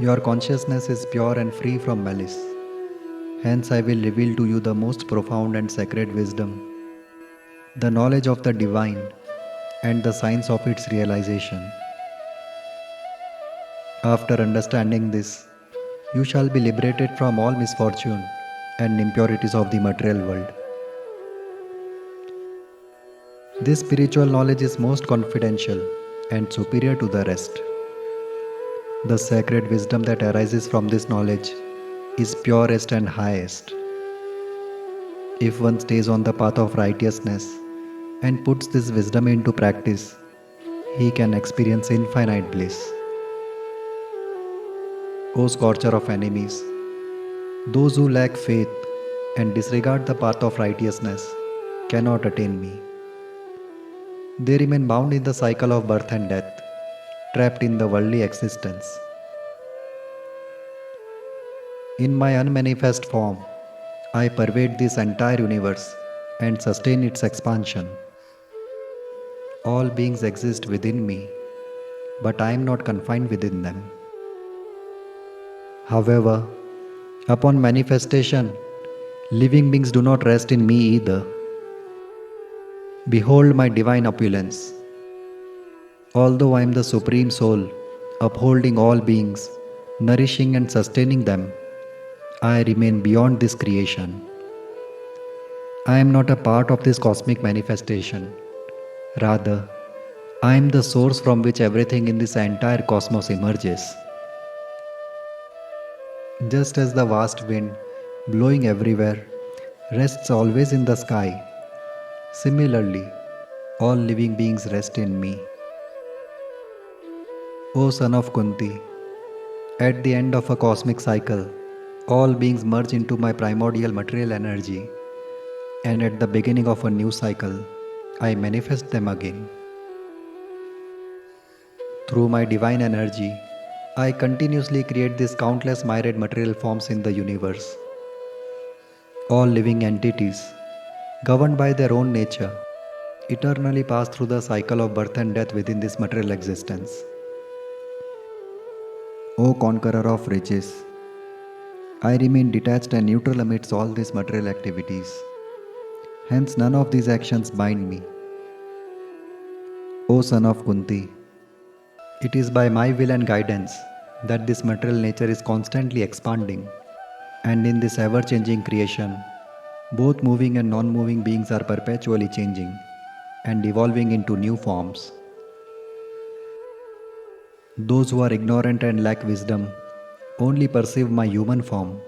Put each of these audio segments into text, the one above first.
Your consciousness is pure and free from malice. Hence, I will reveal to you the most profound and sacred wisdom, the knowledge of the divine, and the science of its realization. After understanding this, you shall be liberated from all misfortune and impurities of the material world. This spiritual knowledge is most confidential and superior to the rest. The sacred wisdom that arises from this knowledge is purest and highest. If one stays on the path of righteousness and puts this wisdom into practice, he can experience infinite bliss. O scorcher of enemies, those who lack faith and disregard the path of righteousness cannot attain me. They remain bound in the cycle of birth and death, trapped in the worldly existence. In my unmanifest form, I pervade this entire universe and sustain its expansion. All beings exist within me, but I am not confined within them. However, upon manifestation, living beings do not rest in me either. Behold my divine opulence. Although I am the Supreme Soul, upholding all beings, nourishing and sustaining them, I remain beyond this creation. I am not a part of this cosmic manifestation. Rather, I am the source from which everything in this entire cosmos emerges. Just as the vast wind, blowing everywhere, rests always in the sky, similarly, all living beings rest in me. O son of Kunti, at the end of a cosmic cycle, all beings merge into my primordial material energy, and at the beginning of a new cycle, I manifest them again. Through my divine energy, I continuously create these countless myriad material forms in the universe. All living entities, governed by their own nature, eternally pass through the cycle of birth and death within this material existence. O conqueror of riches, I remain detached and neutral amidst all these material activities. Hence, none of these actions bind me. O son of Kunti, it is by my will and guidance that this material nature is constantly expanding, and in this ever-changing creation, both moving and non-moving beings are perpetually changing and evolving into new forms. Those who are ignorant and lack wisdom only perceive my human form.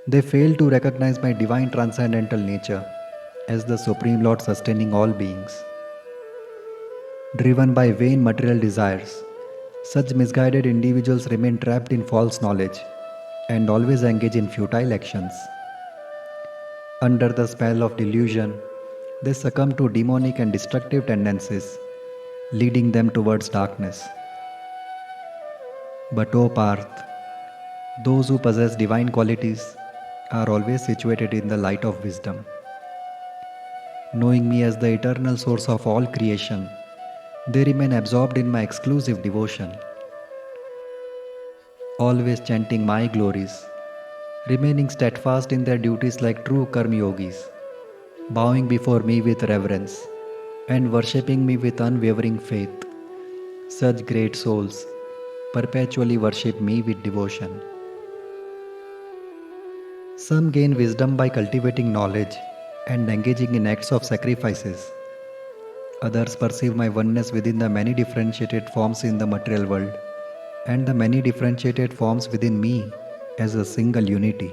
They fail to recognize my divine transcendental nature as the Supreme Lord sustaining all beings. Driven by vain material desires, such misguided individuals remain trapped in false knowledge and always engage in futile actions. Under the spell of delusion, they succumb to demonic and destructive tendencies, leading them towards darkness. But O Parth, those who possess divine qualities are always situated in the light of wisdom. Knowing me as the eternal source of all creation, they remain absorbed in my exclusive devotion, always chanting my glories, remaining steadfast in their duties like true karma yogis, bowing before me with reverence, and worshipping me with unwavering faith. Such great souls perpetually worship me with devotion. Some gain wisdom by cultivating knowledge and engaging in acts of sacrifices. Others perceive my oneness within the many differentiated forms in the material world and the many differentiated forms within me as a single unity.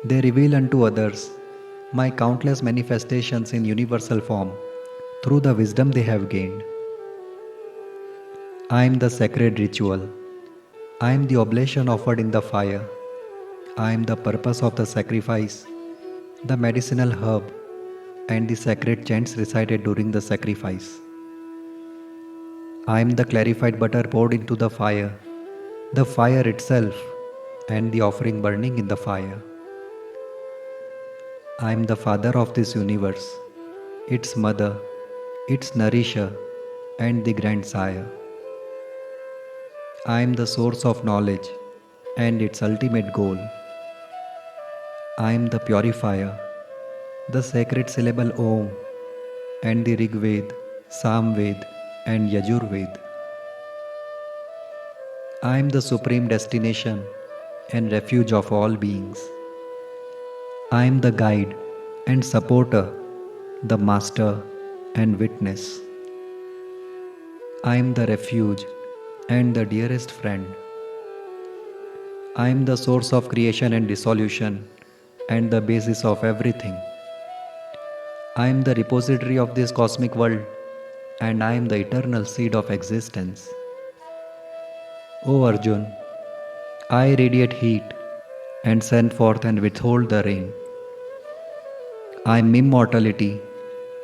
They reveal unto others my countless manifestations in universal form through the wisdom they have gained. I am the sacred ritual. I am the oblation offered in the fire. I am the purpose of the sacrifice, the medicinal herb, and the sacred chants recited during the sacrifice. I am the clarified butter poured into the fire itself, and the offering burning in the fire. I am the father of this universe, its mother, its nourisher, and the grandsire. I am the source of knowledge and its ultimate goal. I am the purifier, the sacred syllable Om, and the Rig Ved, Sam Ved, and Yajur Ved. I am the supreme destination and refuge of all beings. I am the guide and supporter, the master and witness. I am the refuge and the dearest friend. I am the source of creation and dissolution and the basis of everything. I am the repository of this cosmic world and I am the eternal seed of existence. O Arjun, I radiate heat and send forth and withhold the rain. I am immortality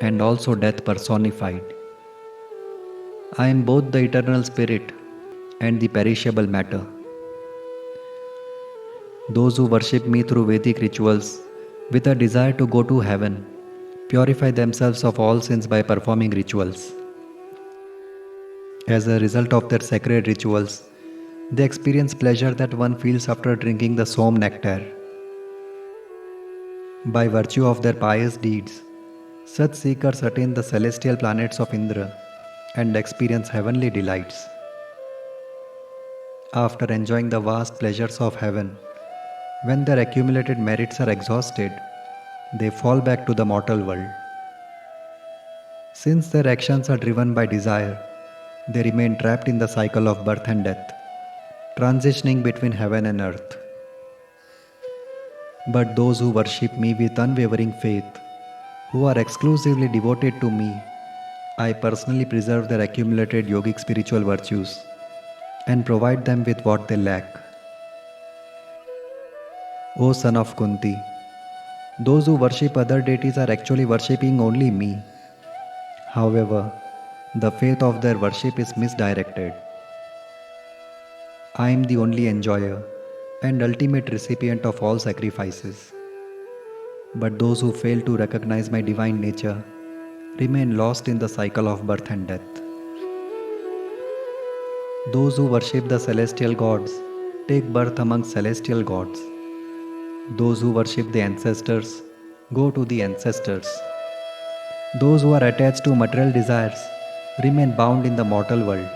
and also death personified. I am both the eternal spirit and the perishable matter. Those who worship me through Vedic rituals with a desire to go to heaven purify themselves of all sins by performing rituals. As a result of their sacred rituals, they experience pleasure that one feels after drinking the som nectar. By virtue of their pious deeds, such seekers attain the celestial planets of Indra and experience heavenly delights. After enjoying the vast pleasures of heaven, when their accumulated merits are exhausted, they fall back to the mortal world. Since their actions are driven by desire, they remain trapped in the cycle of birth and death, transitioning between heaven and earth. But those who worship me with unwavering faith, who are exclusively devoted to me, I personally preserve their accumulated yogic spiritual virtues and provide them with what they lack. O son of Kunti, those who worship other deities are actually worshipping only me. However, the faith of their worship is misdirected. I am the only enjoyer and ultimate recipient of all sacrifices. But those who fail to recognize my divine nature remain lost in the cycle of birth and death. Those who worship the celestial gods take birth among celestial gods. Those who worship the ancestors go to the ancestors. Those who are attached to material desires remain bound in the mortal world.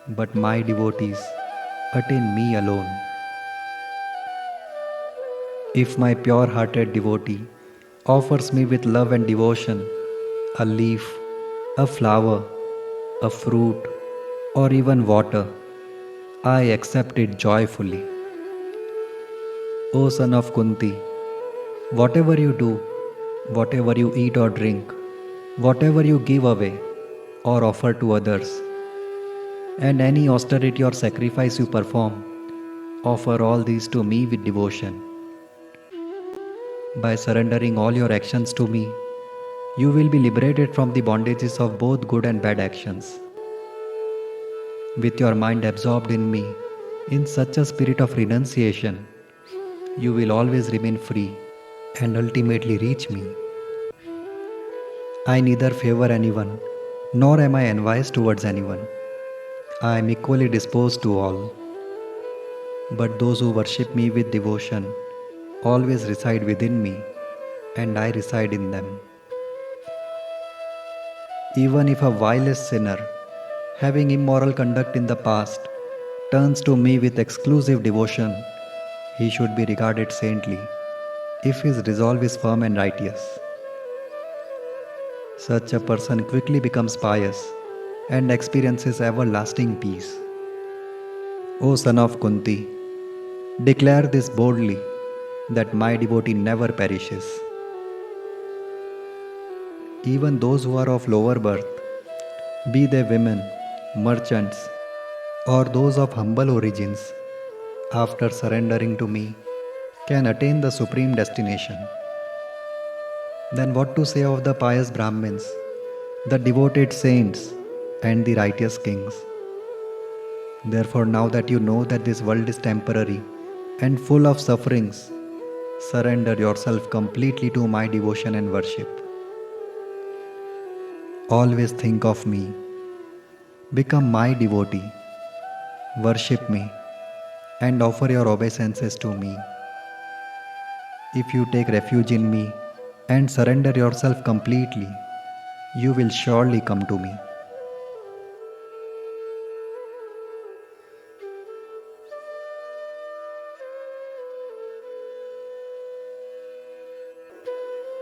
But my devotees attain me alone. If my pure-hearted devotee offers me with love and devotion a leaf, a flower, a fruit, or even water, I accept it joyfully. O son of Kunti, whatever you do, whatever you eat or drink, whatever you give away or offer to others, and any austerity or sacrifice you perform, offer all these to me with devotion. By surrendering all your actions to me, you will be liberated from the bondages of both good and bad actions. With your mind absorbed in me, in such a spirit of renunciation, you will always remain free and ultimately reach me. I neither favor anyone, nor am I envious towards anyone. I am equally disposed to all. But those who worship me with devotion always reside within me, and I reside in them. Even if a vilest sinner, having immoral conduct in the past, turns to me with exclusive devotion, he should be regarded saintly, if his resolve is firm and righteous. Such a person quickly becomes pious and experiences everlasting peace. O son of Kunti, declare this boldly, that my devotee never perishes. Even those who are of lower birth, be they women, merchants, or those of humble origins, after surrendering to me, can attain the supreme destination. Then what to say of the pious Brahmins, the devoted saints, and the righteous kings? Therefore, now that you know that this world is temporary and full of sufferings, surrender yourself completely to my devotion and worship. Always think of me. Become my devotee. Worship me and offer your obeisances to me. If you take refuge in me and surrender yourself completely, you will surely come to me.